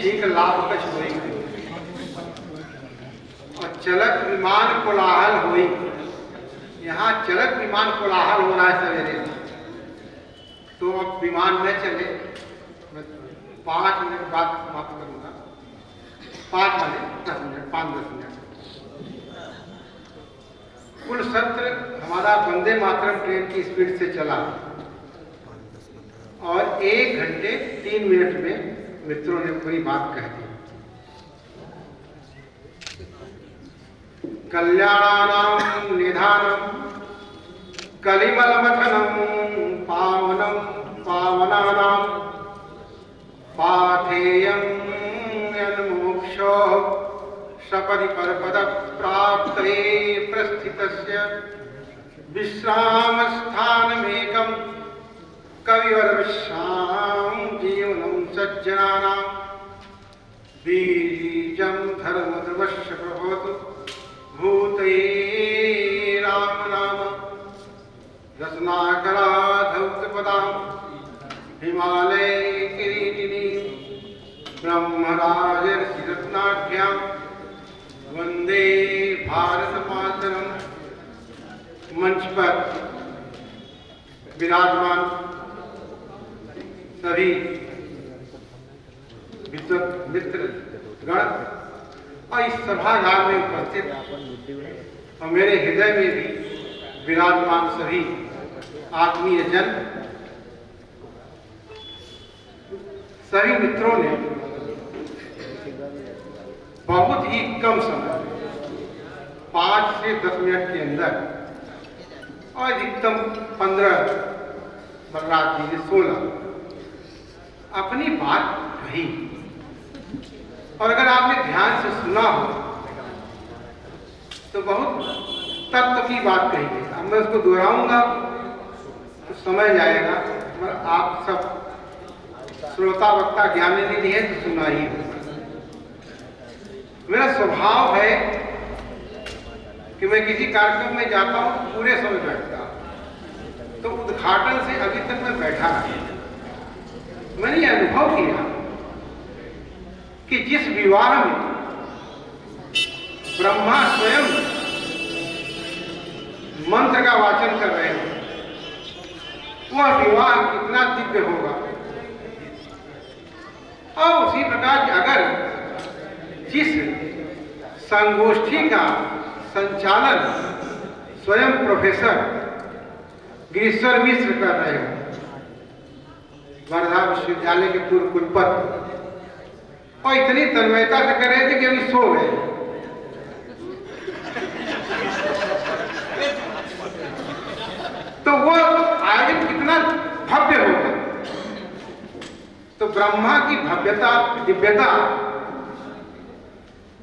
ठीक लाभ कछ होई और चलक विमान कोलाहल हुई। यहाँ चलक विमान कोलाहल हो रहा है सवेरे, तो अब विमान न चले, मैं 5 मिनट बाद समाप्त करूंगा। 5 वाले 10 मिनट, 5-10 मिनट। कुल सत्र हमारा वंदे मातरम ट्रेन की स्पीड से चला और 1 घंटे 3 मिनट में मित्रों ने पूरी बात कह दी। कल्याणानां निधानम कलिमलमथनम पावनम पावनानां पाथेयं यन्मोक्षो सपदि परपद प्राप्ते प्रस्थितस्य विश्रामस्थानमेकं कविवर्षां जीवनं सज्जनानां बीजं धर्मध्रुवस्य प्रभवतु भूते राम नाम रत्नाकराधौतपदां हिमालय किरीटिनी ब्रह्मराजर्षिरत्नाढ्यां वंदे भारत मातरम। मंच पर विराजमान सभी मित्र गण और इस सभागार में उपस्थित और मेरे हृदय में भी विराजमान सभी आत्मीय जन, सभी मित्रों ने बहुत ही कम समय 5 से 10 मिनट के अंदर और अधिकतम 15 बलराज जी ने 16 अपनी बात कही। और अगर आपने ध्यान से सुना हो तो बहुत तत्व की बात कही है। अब मैं उसको दोहराऊंगा तो समय जाएगा, मगर आप सब श्रोता वक्ता ज्ञानी निधि है तो सुना ही होगा। मेरा स्वभाव है कि मैं किसी कार्यक्रम में जाता हूँ पूरे समय बैठता हूँ, तो उद्घाटन से अभी तक मैं बैठा रहा। मैंने ये अनुभव किया कि जिस विवाह में ब्रह्मा स्वयं मंत्र का वाचन कर रहे हैं, वह विवाह कितना दिव्य होगा। और उसी प्रकार अगर जिस संगोष्ठी का संचालन स्वयं प्रोफेसर गिरीश्वर मिश्र कर रहे हो, वर्धा विश्वविद्यालय के पूर्व कुलपति, और इतनी तन्मयता से कर रहे थे कि अभी सो गए। तो वो आयोजन कितना भव्य होगा। तो ब्रह्मा की भव्यता दिव्यता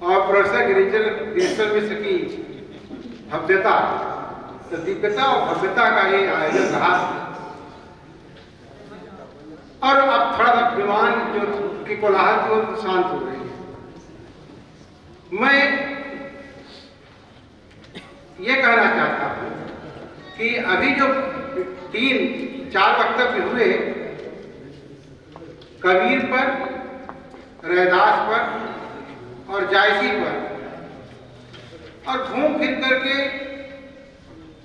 और प्रोफेसर गिरीश्वर मिश्र की भव्यता, तो दिव्यता और भव्यता का ये आयोजन रहा। और अब थोड़ा सा विमान जो की कोलाहल थी वो शांत हो रही है। मैं ये कहना चाहता हूं कि अभी जो 3-4 वक्तव्य हुए, कबीर पर, रैदास पर और जायसी पर, और घूम फिर करके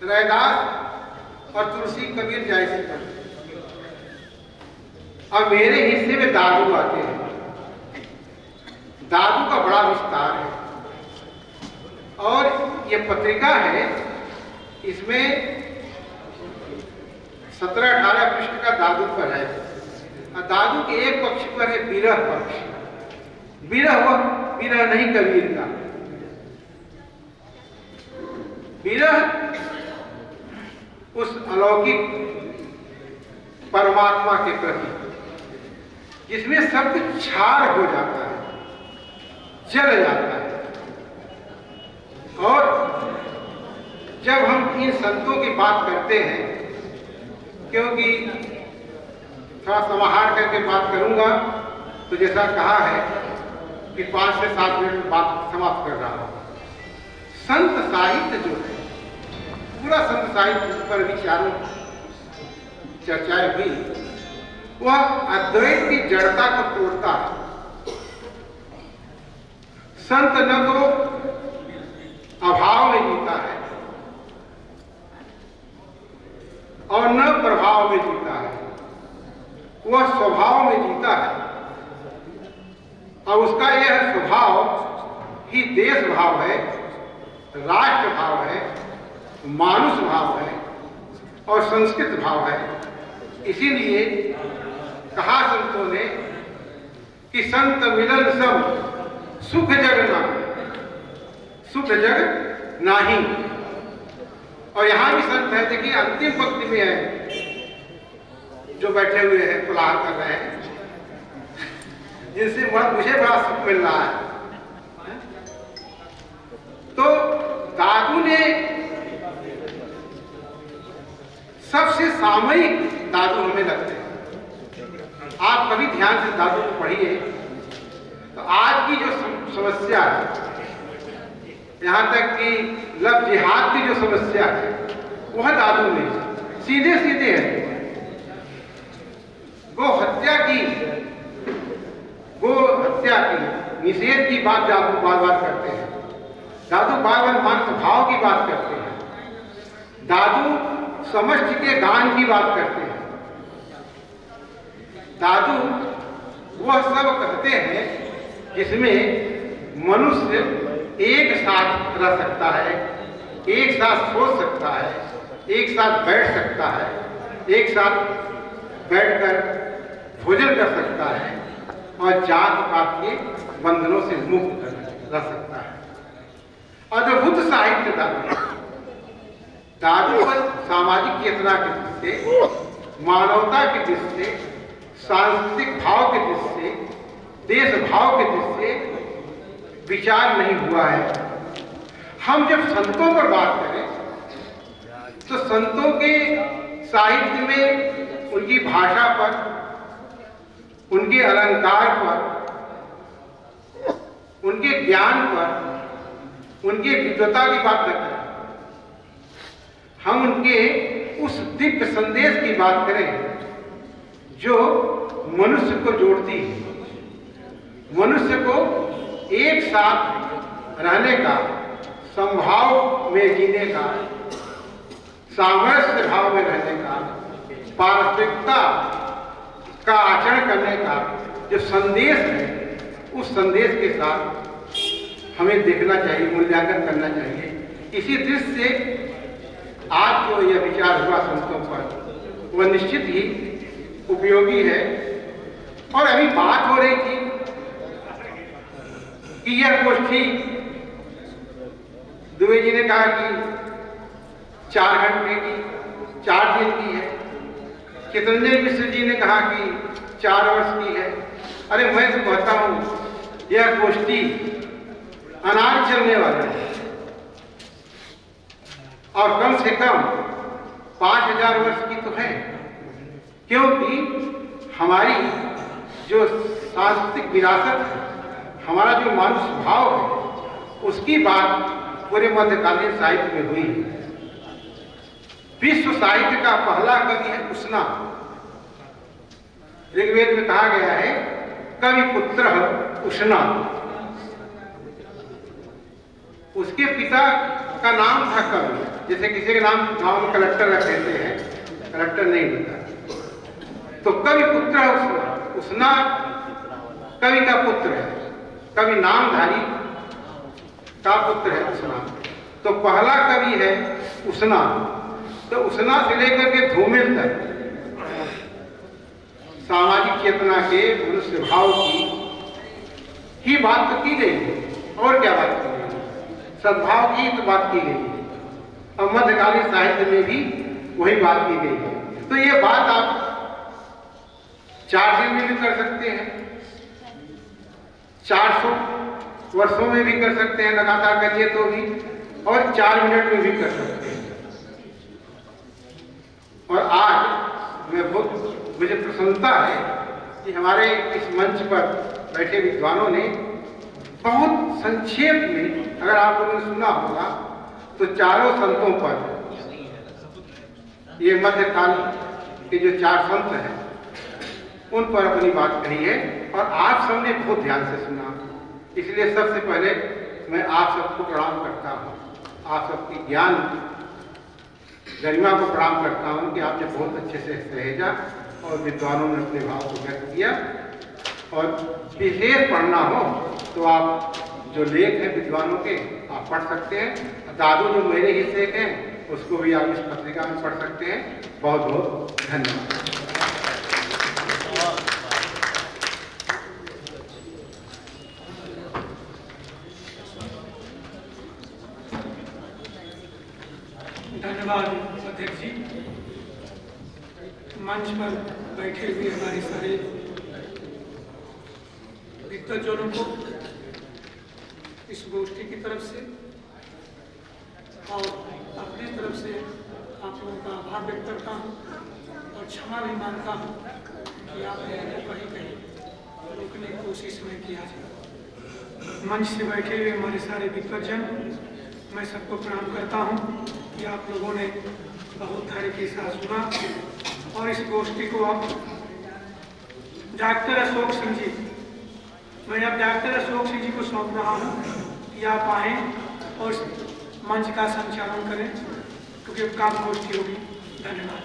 रैदास और तुलसी कबीर जायसी पर, और मेरे हिस्से में दादू आते हैं। दादू का बड़ा विस्तार है और ये पत्रिका है, इसमें 17-18 पृष्ठ का दादू पर है। और दादू के एक पक्ष पर है विरह पक्ष। विरह नहीं कबीर का विरह, उस अलौकिक परमात्मा के प्रति जिसमें सब कुछ छार हो जाता है, जल जाता है। और जब हम इन संतों की बात करते हैं, क्योंकि थोड़ा समाहार करके बात करूंगा, तो जैसा कहा है कि 5 से 7 मिनट में बात समाप्त कर रहा हूं। संत साहित्य जो है, पूरा संत साहित्य पर विचारों चर्चाएं हुई, वह अद्वैत की जड़ता को तोड़ता है संत न तो अभाव में जीता है और न प्रभाव में जीता है, वह स्वभाव में जीता है। और उसका यह स्वभाव ही देश भाव है, राष्ट्र भाव है, मानुष भाव है और संस्कृत भाव है। इसीलिए कहा संतों ने कि संत मिलन सब सुख जग नाही, सुख जग नाही। और यहां भी संत है, देखिए अंतिम पंक्ति में है, जो बैठे हुए हैं पुलाव कर रहे हैं, जिनसे मुझे बड़ा सुख मिल रहा है। तो दादू ने सबसे सामयिक दादू हमें लगते हैं। आप कभी ध्यान से दादू को पढ़िए तो आज की जो समस्या है, यहां तक कि लव जिहाद की जो समस्या है, वह दादू में सीधे सीधे है। गो हत्या की निषेध की बात दादू बार बार करते हैं। दादू बार बार मानव भाव की बात करते हैं। दादू समष्टि के गान की बात करते हैं। दादू वह सब कहते हैं जिसमें मनुष्य एक साथ रह सकता है, एक साथ सोच सकता है, एक साथ बैठ सकता है, एक साथ बैठकर भोजन कर सकता है और जात पात के बंधनों से मुक्त रह सकता है। अद्भुत साहित्य दादू पर सामाजिक चेतना की दृष्टि से, मानवता की दृष्टि से, सांस्कृतिक भाव की दृष्टि से, देश भाव की दृष्टि से विचार नहीं हुआ है। हम जब संतों पर बात करें तो संतों के साहित्य में उनकी भाषा पर, उनके अलंकार पर, उनके ज्ञान पर, उनके विद्वता की बात न करें, हम उनके उस दिव्य संदेश की बात करें जो मनुष्य को जोड़ती है, मनुष्य को एक साथ रहने का, समभाव में जीने का, सामरस्य भाव में रहने का, पारस्परिकता का आचरण करने का जो संदेश है, उस संदेश के साथ हमें देखना चाहिए, मूल्यांकन करना चाहिए। इसी दृष्टि से आज जो यह विचार हुआ संतों पर, वह निश्चित ही उपयोगी है। और अभी बात हो रही थी कि यह गोष्ठी दुबे जी ने कहा कि 4 घंटे की, 4 दिन की है। चितरंजन मिश्र जी ने कहा कि 4 वर्ष की है। अरे मैं तो कहता हूं यह गोष्ठी अनाज चलने वाला है और कम से कम 5000 वर्ष की तो है, क्योंकि हमारी जो सांस्कृतिक विरासत है, हमारा जो मानव भाव है, उसकी बात पूरे मध्यकालीन साहित्य में हुई है। विश्व साहित्य का पहला कवि है उष्णा। ऋग्वेद में कहा गया है कवि पुत्र उष्णा। उसके पिता का नाम था कवि, जैसे किसी के नाम गांव में कलेक्टर रख देते हैं, कलेक्टर नहीं होता, तो कवि पुत्र उष्णा। उष्णा कवि का पुत्र है, कवि नामधारी का पुत्र है उष्णा। तो पहला कवि है उष्णा। तो उष्णा से लेकर के धूमिल तक सामाजिक चेतना के, मनुष्य भाव की ही बात तो की गई है। और क्या बात की गई? सद्भाव की तो बात की गई है और मध्यकालीन साहित्य में भी वही बात की गई है। तो ये बात आप 4 दिन में भी कर सकते हैं, 400 वर्षों में भी कर सकते हैं, लगातार करिए तो भी, और 4 मिनट में भी कर सकते हैं। और आज मुझे प्रसन्नता है कि हमारे इस मंच पर बैठे विद्वानों ने बहुत संक्षेप में, अगर आप लोगों ने सुना होगा तो चारों संतों पर, ये मध्यकाल के जो 4 संत हैं उन पर अपनी बात कही है और आप सबने बहुत ध्यान से सुना। इसलिए सबसे पहले मैं आप सबको प्रणाम करता हूँ, आप सबकी ज्ञान गरिमा को प्रणाम करता हूँ कि आपने बहुत अच्छे से सहेजा और विद्वानों ने अपने भाव को व्यक्त किया। और विशेष पढ़ना हो तो आप जो लेख हैं विद्वानों के आप पढ़ सकते हैं। दादू जो मेरे हिस्से के हैं उसको भी आप इस पत्रिका में पढ़ सकते हैं। बहुत बहुत धन्यवाद। धन्यवाद अध्यक्ष जी। मंच पर बैठे हुए हमारे सारे विद्वज्जनों को इस गोष्ठी की तरफ से और अपनी तरफ से आप लोगों का आभार व्यक्त करता हूँ और क्षमा भी मांगता हूँ कि आपने कहीं कहीं रोकने की कोशिश में किया जाए। मंच से बैठे हुए हमारे सारे विद्वज्जन, मैं सबको प्रणाम करता हूँ कि आप लोगों ने बहुत धैर्य के साथ सुना और इस गोष्ठी को आप डॉक्टर अशोक सिंह जी, मैं अब डॉक्टर अशोक सिंह जी को सौंप रहा हूँ कि आप आएँ और मंच का संचालन करें क्योंकि काम गोष्ठी होगी। धन्यवाद।